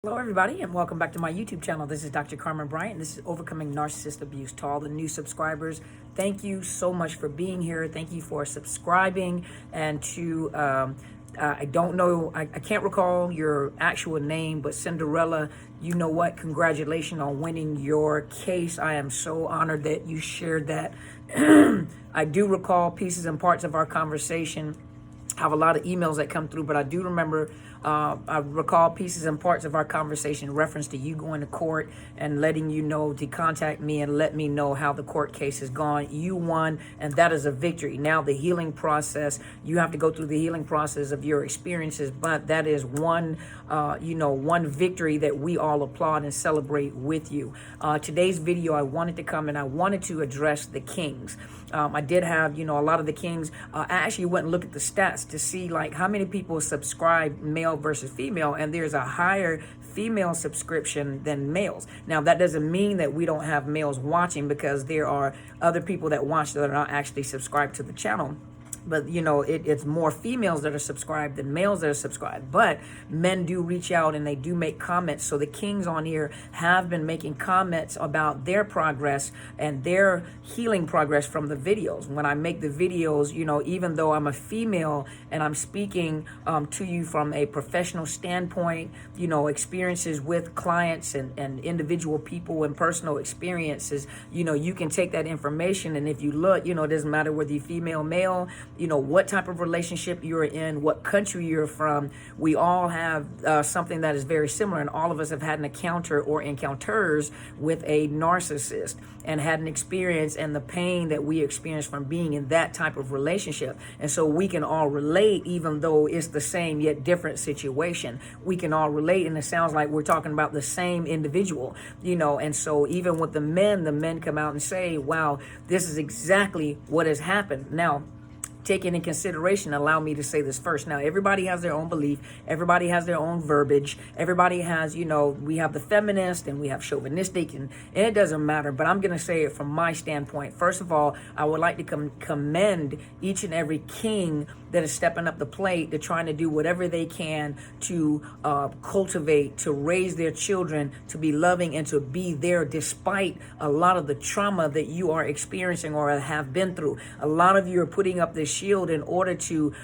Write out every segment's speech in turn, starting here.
Hello, everybody, and welcome back to my YouTube channel. This is Dr. Carmen Bryant. This is Overcoming Narcissist Abuse. To all the new subscribers, thank you so much for being here. Thank you for subscribing. And to, I don't know, I can't recall your actual name, but Cinderella, you know what? Congratulations on winning your case. I am so honored that you shared that. I do recall pieces and parts of our conversation. I have a lot of emails that come through, but I do remember, I recall pieces and parts of our conversation in reference to you going to court and letting you know to contact me and let me know how the court case has gone. You won, and that is a victory. Now the healing process, you have to go through the healing process of your experiences, but that is one victory that we all applaud and celebrate with you. Today's video, I wanted to come and I wanted to address the kings. I did have, a lot of the kings. I actually went and looked at the stats to see like how many people subscribe male versus female, and there's a higher female subscription than males. Now that doesn't mean that we don't have males watching, because there are other people that watch that are not actually subscribed to the channel. But, it's more females that are subscribed than males that are subscribed. But men do reach out and they do make comments. So the kings on here have been making comments about their progress and their healing progress from the videos. When I make the videos, even though I'm a female and I'm speaking to you from a professional standpoint, experiences with clients and individual people and personal experiences, you can take that information. And if you look, it doesn't matter whether you're female, male, what type of relationship you're in, what country you're from, we all have something that is very similar, and all of us have had an encounter or encounters with a narcissist and had an experience and the pain that we experience from being in that type of relationship. And so we can all relate, even though it's the same yet different situation. We can all relate, and it sounds like we're talking about the same individual, and so even with the men come out and say, wow, this is exactly what has happened. Now, taking in consideration, allow me to say this first. Now, everybody has their own belief. Everybody has their own verbiage. Everybody has, we have the feminist and we have chauvinistic, and it doesn't matter. But I'm going to say it from my standpoint. First of all, I would like to commend each and every king that is stepping up the plate to trying to do whatever they can to cultivate, to raise their children, to be loving and to be there despite a lot of the trauma that you are experiencing or have been through. A lot of you are putting up this shield in order to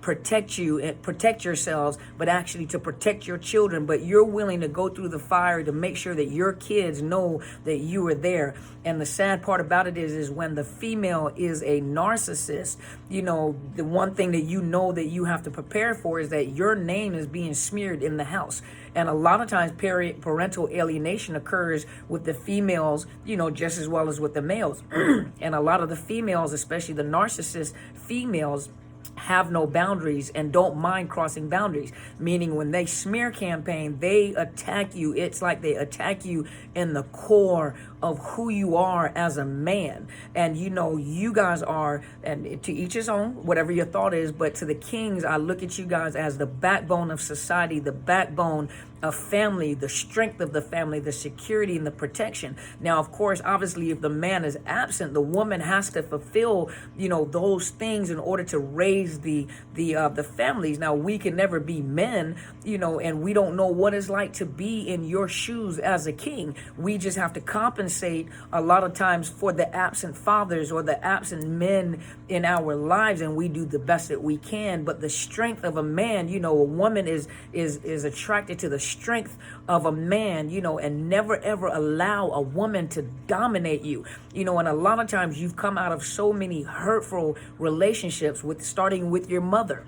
protect you and protect yourselves, but actually to protect your children. But you're willing to go through the fire to make sure that your kids know that you are there. And the sad part about it is when the female is a narcissist, the one thing that that you have to prepare for is that your name is being smeared in the house. And a lot of times parental alienation occurs with the females, just as well as with the males. And a lot of the females, especially the narcissist females, have no boundaries and don't mind crossing boundaries, meaning when they smear campaign, they attack you. It's like they attack you in the core of who you are as a man. And you guys are, and to each his own, whatever your thought is, but to the kings, I look at you guys as the backbone of society, the backbone of family, the strength of the family, the security and the protection. Now, of course, obviously, if the man is absent, the woman has to fulfill, those things in order to raise the families. Now, we can never be men, and we don't know what it's like to be in your shoes as a king. We just have to compensate a lot of times for the absent fathers or the absent men in our lives, and we do the best that we can. But the strength of a man, a woman is attracted to the strength of a man, and never ever allow a woman to dominate you, and a lot of times you've come out of so many hurtful relationships starting with your mother.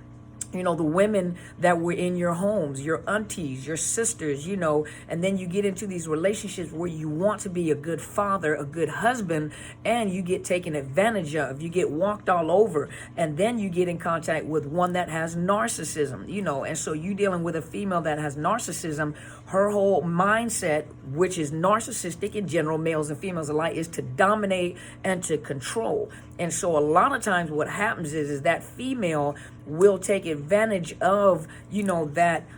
The women that were in your homes, your aunties, your sisters, and then you get into these relationships where you want to be a good father, a good husband, and you get taken advantage of, you get walked all over, and then you get in contact with one that has narcissism, and so you dealing with a female that has narcissism. Her whole mindset, which is narcissistic in general, males and females alike, is to dominate and to control. And so a lot of times what happens is that female will take advantage advantage of,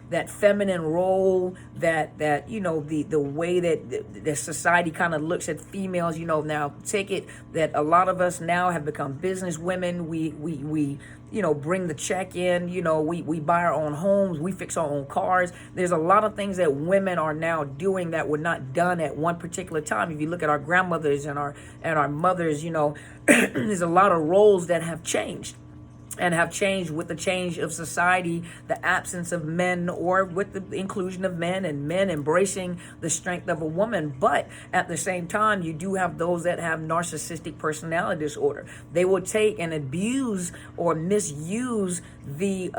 that feminine role, that the way that the society kind of looks at females. Now take it that a lot of us now have become business women. We bring the check in, we buy our own homes, we fix our own cars. There's a lot of things that women are now doing that were not done at one particular time. If you look at our grandmothers and our mothers, there's a lot of roles that have changed. And have changed with the change of society, the absence of men, or with the inclusion of men, and men embracing the strength of a woman. But at the same time, you do have those that have narcissistic personality disorder. They will take and abuse or misuse the,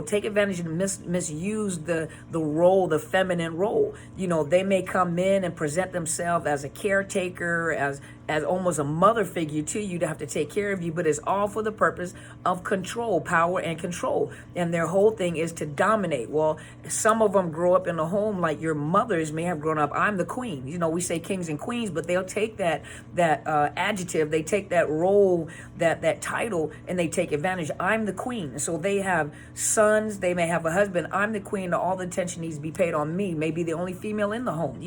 take advantage and misuse the role, the feminine role. They may come in and present themselves as a caretaker, as almost a mother figure to you, to have to take care of you, but it's all for the purpose of control, power and control. And their whole thing is to dominate. Well, some of them grow up in a home like your mothers may have grown up. I'm the queen. We say kings and queens, but they'll take that adjective, they take that role, that title, and they take advantage. I'm the queen. So they have sons, they may have a husband. I'm the queen. All the attention needs to be paid on me. Maybe the only female in the home,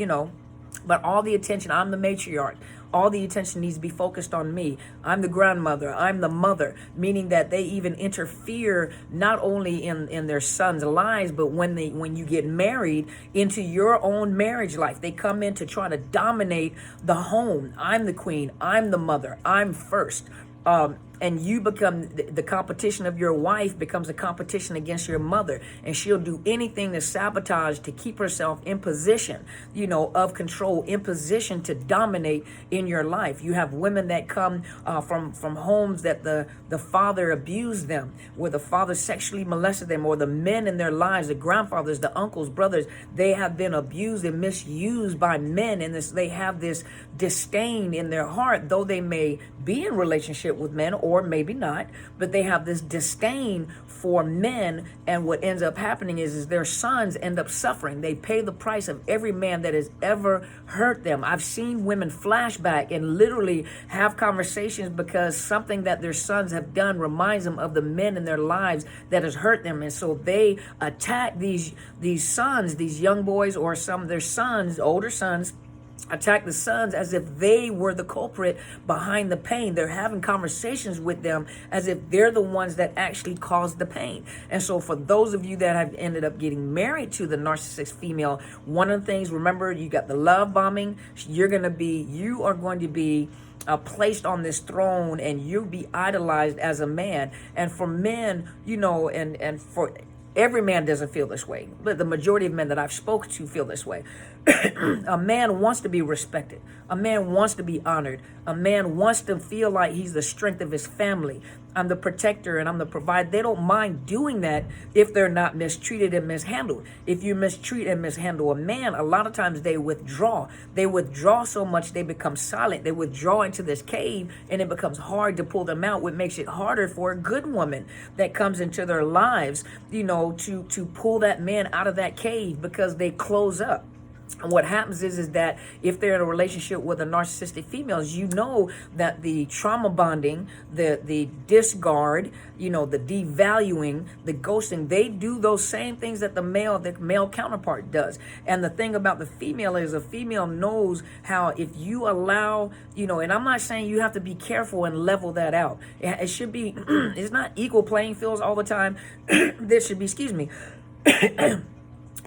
but all the attention, I'm the matriarch. All the attention needs to be focused on me. I'm the grandmother. I'm the mother, meaning that they even interfere not only in their sons' lives, but when you get married, into your own marriage life. They come in to try to dominate the home. I'm the queen. I'm the mother. I'm first. And you become the competition of your wife becomes a competition against your mother, and she'll do anything to sabotage, to keep herself in position, of control, in position to dominate in your life. You have women that come from homes that the father abused them, where the father sexually molested them, or the men in their lives, the grandfathers, the uncles, brothers, they have been abused and misused by men, and they have this disdain in their heart, though they may be in relationship with men, or maybe not, but they have this disdain for men. And what ends up happening is their sons end up suffering. They pay the price of every man that has ever hurt them. I've seen women flashback and literally have conversations because something that their sons have done reminds them of the men in their lives that has hurt them. And so they attack these sons, these young boys, or some of their sons, older sons, attack the sons as if they were the culprit behind the pain. They're having conversations with them as if they're the ones that actually caused the pain. And so for those of you that have ended up getting married to the narcissist female, one of the things, remember, you got the love bombing. You are going to be placed on this throne, and you'll be idolized as a man. And for men, and for every man doesn't feel this way, but the majority of men that I've spoken to feel this way. A man wants to be respected. A man wants to be honored. A man wants to feel like he's the strength of his family. I'm the protector and I'm the provider. They don't mind doing that if they're not mistreated and mishandled. If you mistreat and mishandle a man, a lot of times they withdraw. They withdraw so much they become silent. They withdraw into this cave, and it becomes hard to pull them out, which makes it harder for a good woman that comes into their lives, to pull that man out of that cave, because they close up. And what happens is that if they're in a relationship with a narcissistic females, that the trauma bonding, the discard, the devaluing, the ghosting, they do those same things that the male counterpart does. And the thing about the female is a female knows how, if you allow, and I'm not saying you have to be careful and level that out. It should be, it's not equal playing fields all the time. There should be,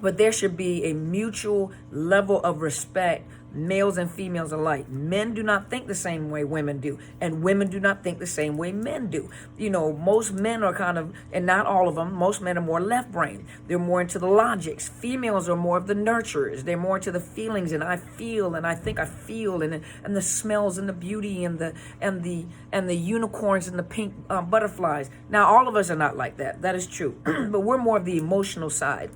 but there should be a mutual level of respect, males and females alike. Men do not think the same way women do, and women do not think the same way men do. Most men are kind of, and not all of them, most men are more left brain. They're more into the logics. Females are more of the nurturers. They're more into the feelings, and I feel, and I think I feel, and the smells, and the beauty, and the unicorns, and the pink butterflies. Now, all of us are not like that. That is true. But we're more of the emotional side,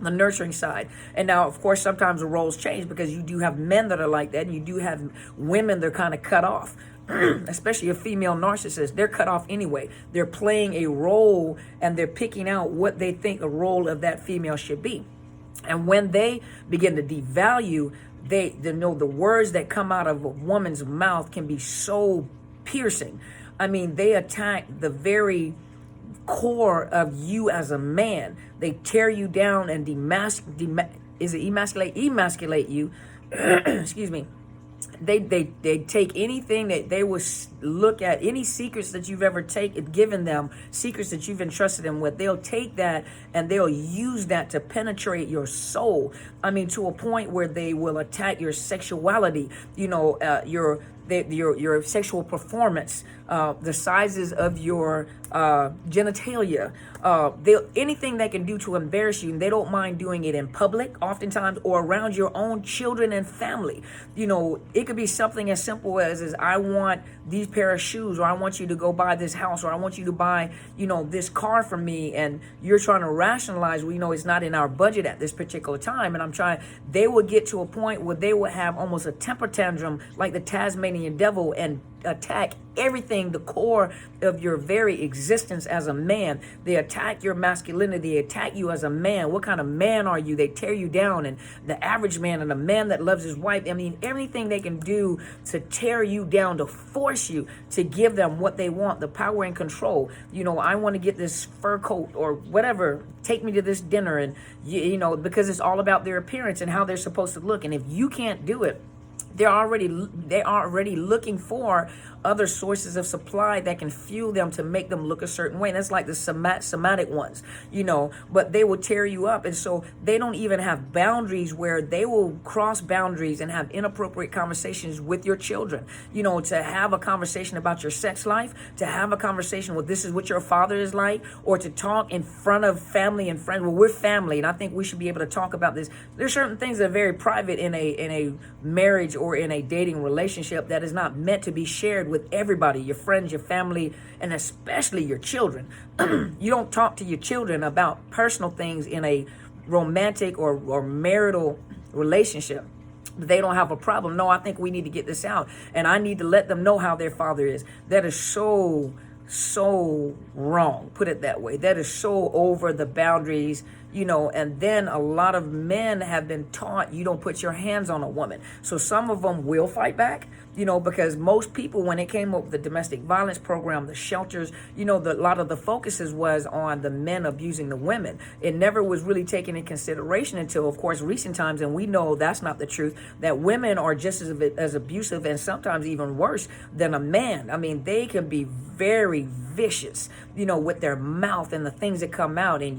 the nurturing side. And now, of course, sometimes the roles change, because you do have men that are like that, and you do have women that are kind of cut off. Especially a female narcissist, they're cut off anyway. They're playing a role, and they're picking out what they think the role of that female should be. And when they begin to devalue, they know the words that come out of a woman's mouth can be so piercing. I mean, they attack the very core of you as a man. They tear you down and emasculate you. Excuse me. They take anything that they will look at, any secrets that you've ever given them, secrets that you've entrusted them with. They'll take that and they'll use that to penetrate your soul. I mean, to a point where they will attack your sexuality, your sexual performance, the sizes of your genitalia, anything they can do to embarrass you. And they don't mind doing it in public, oftentimes, or around your own children and family. It could be something as simple as I want these pair of shoes, or I want you to go buy this house, or I want you to buy, this car for me. And you're trying to rationalize, it's not in our budget at this particular time. And they will get to a point where they will have almost a temper tantrum like the Tasmanian devil and attack everything, the core of your very existence as a man. They attack your masculinity. They attack you as a man. What kind of man are you? They tear you down. And the average man and a man that loves his wife, everything they can do to tear you down, to force you to give them what they want, the power and control. I want to get this fur coat or whatever. Take me to this dinner. And, because it's all about their appearance and how they're supposed to look. And if you can't do it, they're already looking for other sources of supply that can fuel them to make them look a certain way. And that's like the somatic ones, but they will tear you up. And so they don't even have boundaries, where they will cross boundaries and have inappropriate conversations with your children, to have a conversation about your sex life, to have a conversation with this is what your father is like, or to talk in front of family and friends. Well, we're family, and I think we should be able to talk about this. There's certain things that are very private in a marriage or in a dating relationship that is not meant to be shared with everybody, your friends, your family, and especially your children. You don't talk to your children about personal things in a romantic or marital relationship. They don't have a problem. No, I think we need to get this out, and I need to let them know how their father is. That is so wrong. Put it that way. That is so over the boundaries. And then a lot of men have been taught you don't put your hands on a woman. So some of them will fight back, because most people, when it came up with the domestic violence program, the shelters, a lot of the focuses was on the men abusing the women. It never was really taken in consideration until, of course, recent times. And we know that's not the truth, that women are just as abusive and sometimes even worse than a man. They can be very vicious, with their mouth and the things that come out. And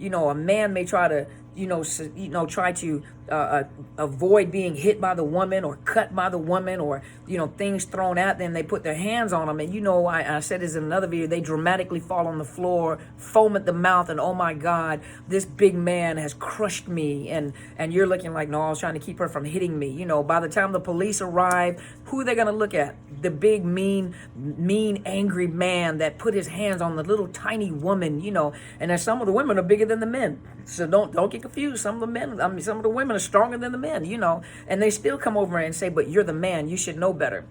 a man may try to avoid being hit by the woman or cut by the woman, or things thrown at them. They put their hands on them, and I said this in another video, they dramatically fall on the floor, foam at the mouth, and oh my God, this big man has crushed me. And you're looking like, no, I was trying to keep her from hitting me. By the time the police arrive, who are they going to look at? The big, mean, angry man that put his hands on the little tiny woman, and then some of the women are bigger than the men. So don't get confused. Some of the women are stronger than the men, and they still come over and say, but you're the man, you should know better.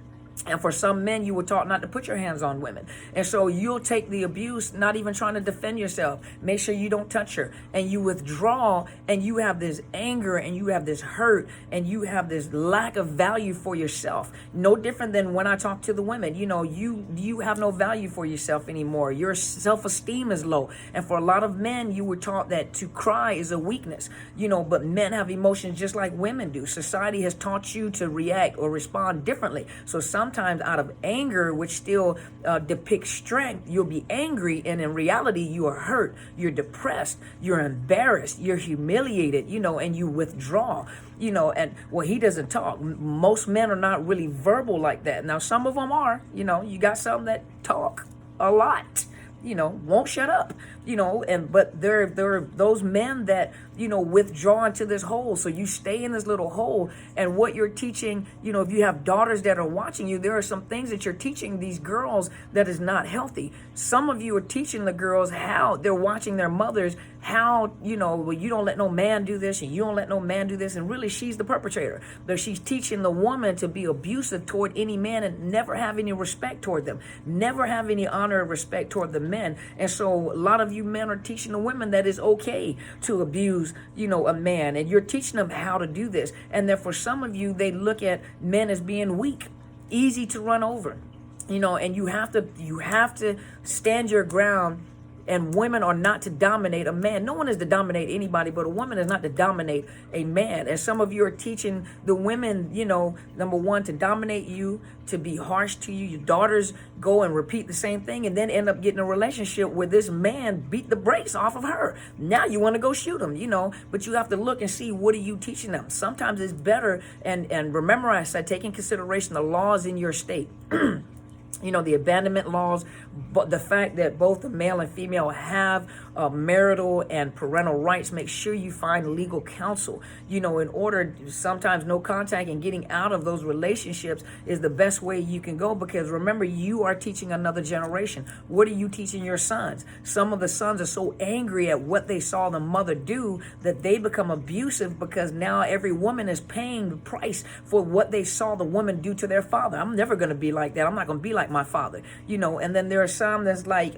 And for some men, you were taught not to put your hands on women. And so you'll take the abuse, not even trying to defend yourself. Make sure you don't touch her. And you withdraw, and you have this anger, and you have this hurt, and you have this lack of value for yourself. No different than when I talk to the women. You have no value for yourself anymore. Your self-esteem is low. And for a lot of men, you were taught that to cry is a weakness. But men have emotions just like women do. Society has taught you to react or respond differently. So sometimes out of anger, which still depicts strength, you'll be angry, and in reality you are hurt, you're depressed, you're embarrassed, you're humiliated, and you withdraw. And he doesn't talk. Most men are not really verbal like that. Now some of them are. You got some that talk a lot, won't shut up, but there are those men that, withdraw into this hole. So you stay in this little hole, and what you're teaching, if you have daughters that are watching you, there are some things that you're teaching these girls that is not healthy. Some of you are teaching the girls how they're watching their mothers, how, you don't let no man do this, and you don't let no man do this. And really, she's the perpetrator. But she's teaching the woman to be abusive toward any man and never have any respect toward them, never have any honor or respect toward the men. And so a lot of you men are teaching the women that it's okay to abuse, a man, and you're teaching them how to do this. And then for some of you, they look at men as being weak, easy to run over, and you have to stand your ground And women are not to dominate a man. No one is to dominate anybody, but a woman is not to dominate a man. And some of you are teaching the women, number one, to dominate you, to be harsh to you. Your daughters go and repeat the same thing and then end up getting a relationship where this man beat the brakes off of her. Now you want to go shoot him, but you have to look and see, what are you teaching them? Sometimes it's better, and remember I said, take in consideration the laws in your state. The abandonment laws, but the fact that both the male and female have marital and parental rights. Make sure you find legal counsel. In order, sometimes no contact and getting out of those relationships is the best way you can go, because remember, you are teaching another generation. What are you teaching your sons? Some of the sons are so angry at what they saw the mother do that they become abusive, because now every woman is paying the price for what they saw the woman do to their father. I'm never going to be like that. I'm not going to be like my father, and then there are some that's like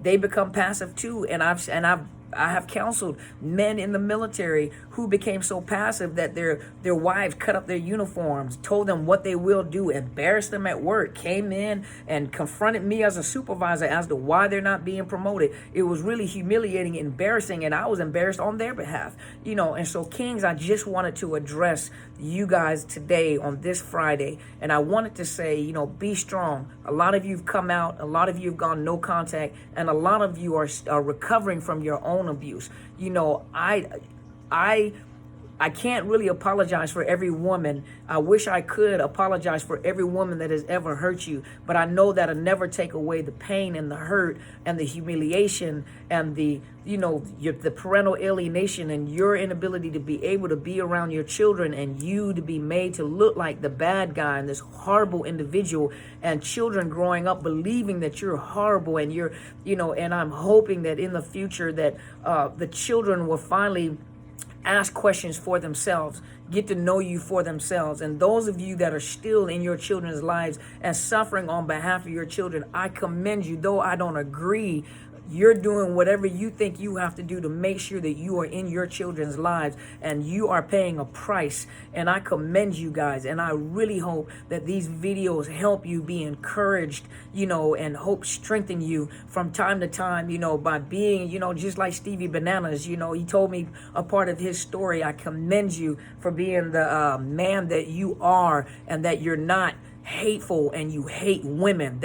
they become passive too, and I have counseled men in the military who became so passive that their wives cut up their uniforms, told them what they will do, embarrassed them at work, came in and confronted me as a supervisor as to why they're not being promoted. It was really humiliating, embarrassing, and I was embarrassed on their behalf. And so, Kings, I just wanted to address you guys today on this Friday, and I wanted to say, be strong. A lot of you have come out, a lot of you have gone no contact, and a lot of you are recovering from your own abuse. I can't really apologize for every woman. I wish I could apologize for every woman that has ever hurt you, but I know that'll never take away the pain and the hurt and the humiliation and the parental alienation and your inability to be able to be around your children, and you to be made to look like the bad guy and this horrible individual, and children growing up believing that you're horrible, and and I'm hoping that in the future that the children will finally ask questions for themselves, get to know you for themselves. And those of you that are still in your children's lives and suffering on behalf of your children, I commend you. Though I don't agree, you're doing whatever you think you have to do to make sure that you are in your children's lives, and you are paying a price. And I commend you guys. And I really hope that these videos help you be encouraged, and hope strengthen you from time to time, by being, just like Stevie Bananas, he told me a part of his story. I commend you for being the man that you are, and that you're not hateful and you hate women.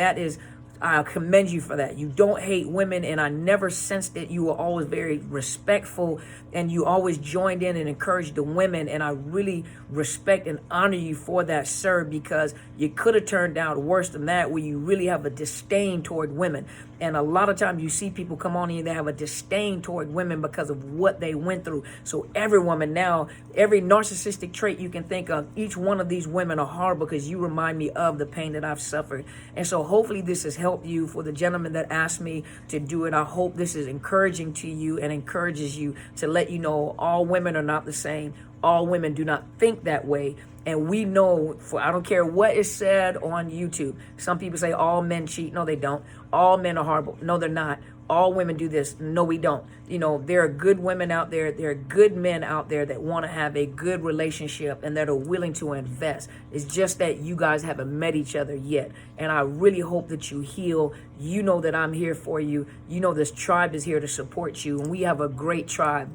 I commend you for that. You don't hate women, and I never sensed it. You were always very respectful, and you always joined in and encouraged the women, and I really respect and honor you for that, sir, because you could have turned out worse than that, where you really have a disdain toward women. And a lot of times you see people come on here, they have a disdain toward women because of what they went through. So every woman now, every narcissistic trait you can think of, each one of these women are horrible because you remind me of the pain that I've suffered. And so hopefully this has helped you. For the gentleman that asked me to do it, I hope this is encouraging to you and encourages you to let you know all women are not the same. All women do not think that way. And we know, I don't care what is said on YouTube. Some people say all men cheat. No, they don't. All men are horrible. No, they're not. All women do this. No, we don't. There are good women out there. There are good men out there that want to have a good relationship and that are willing to invest. It's just that you guys haven't met each other yet. And I really hope that you heal. You know that I'm here for you. This tribe is here to support you. And we have a great tribe.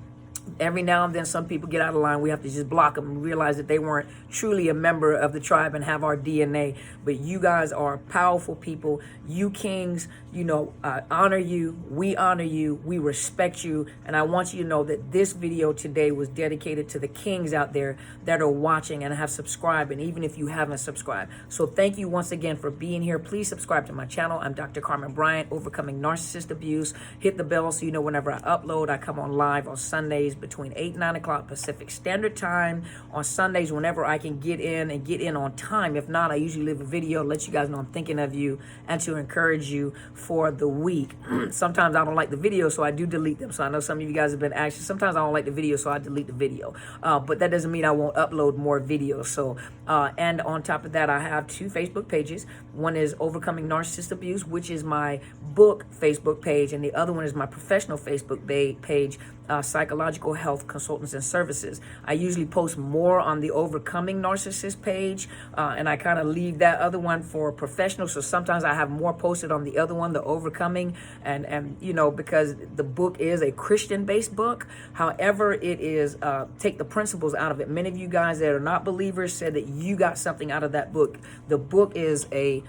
Every now and then some people get out of line. We have to just block them and realize that they weren't truly a member of the tribe and have our DNA. But you guys are powerful people. You Kings, I honor you. We honor you. We respect you. And I want you to know that this video today was dedicated to the Kings out there that are watching and have subscribed, and even if you haven't subscribed. So thank you once again for being here. Please subscribe to my channel. I'm Dr. Carmen Bryant, Overcoming Narcissist Abuse. Hit the bell so you know whenever I upload. I come on live on Sundays between 8 and 9 o'clock Pacific Standard Time. On Sundays, whenever I can get in on time. If not, I usually leave a video, let you guys know I'm thinking of you and to encourage you for the week. Sometimes I don't like the video, so I do delete them. So I know some of you guys have been asking. Sometimes I don't like the video, so I delete the video. But that doesn't mean I won't upload more videos. So, and on top of that, I have 2 Facebook pages. One is Overcoming Narcissist Abuse, which is my book Facebook page, and the other one is my professional Facebook page, psychological health consultants and services. I usually post more on the Overcoming Narcissist page, and I kind of leave that other one for professionals. So sometimes I have more posted on the other one, the Overcoming, and because the book is a Christian-based book. However, it is take the principles out of it. Many of you guys that are not believers said that you got something out of that book. The book is a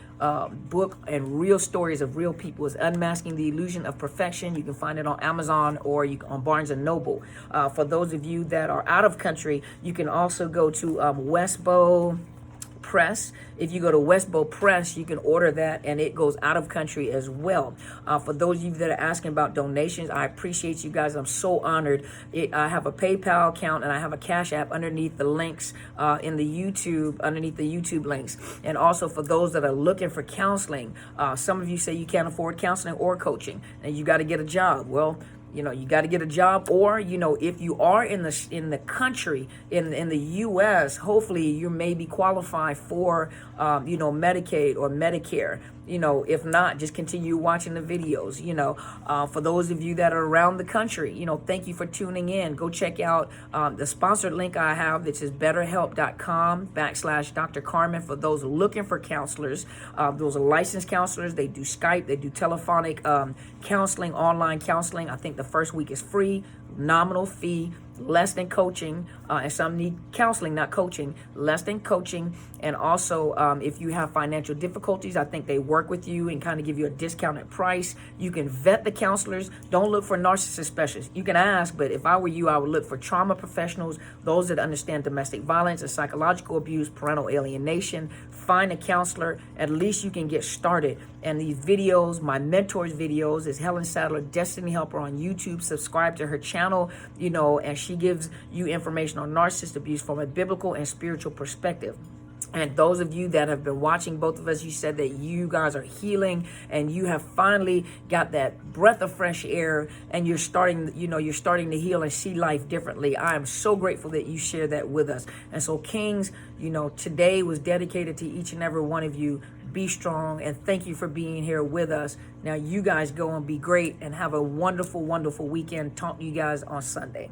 book and real stories of real people. It's Unmasking the Illusion of Perfection. You can find it on Amazon or on Barnes and Noble. For those of you that are out of country, you can also go to Westbow Press. If you go to Westbow Press, you can order that, and it goes out of country as well. For those of you that are asking about donations, I appreciate you guys. I'm so honored. I have a PayPal account and I have a Cash App underneath the links underneath the YouTube links. And also for those that are looking for counseling, some of you say you can't afford counseling or coaching, and you got to get a job. Well, you got to get a job, or if you are in the country, in the U.S., hopefully you may be qualified for Medicaid or Medicare. If not, just continue watching the videos. For those of you that are around the country, thank you for tuning in. Go check out the sponsored link I have, which is BetterHelp.com/Dr. Carmen. For those looking for counselors, those are licensed counselors. They do Skype, they do telephonic counseling, online counseling. I think the first week is free, nominal fee, less than coaching, and some need counseling, not coaching, less than coaching. And also, if you have financial difficulties, I think they work with you and kind of give you a discounted price. You can vet the counselors. Don't look for narcissist specialists. You can ask, but if I were you, I would look for trauma professionals, those that understand domestic violence and psychological abuse, parental alienation. Find a counselor. At least you can get started. And these videos, my mentor's videos, is Helen Sadler, Destiny Helper on YouTube. Subscribe to her channel, and she gives you information on narcissist abuse from a biblical and spiritual perspective. And those of you that have been watching both of us, you said that you guys are healing and you have finally got that breath of fresh air, and you're starting to heal and see life differently. I am so grateful that you share that with us. And so, Kings, today was dedicated to each and every one of you. Be strong, and thank you for being here with us. Now you guys go and be great and have a wonderful, wonderful weekend. Talk to you guys on Sunday.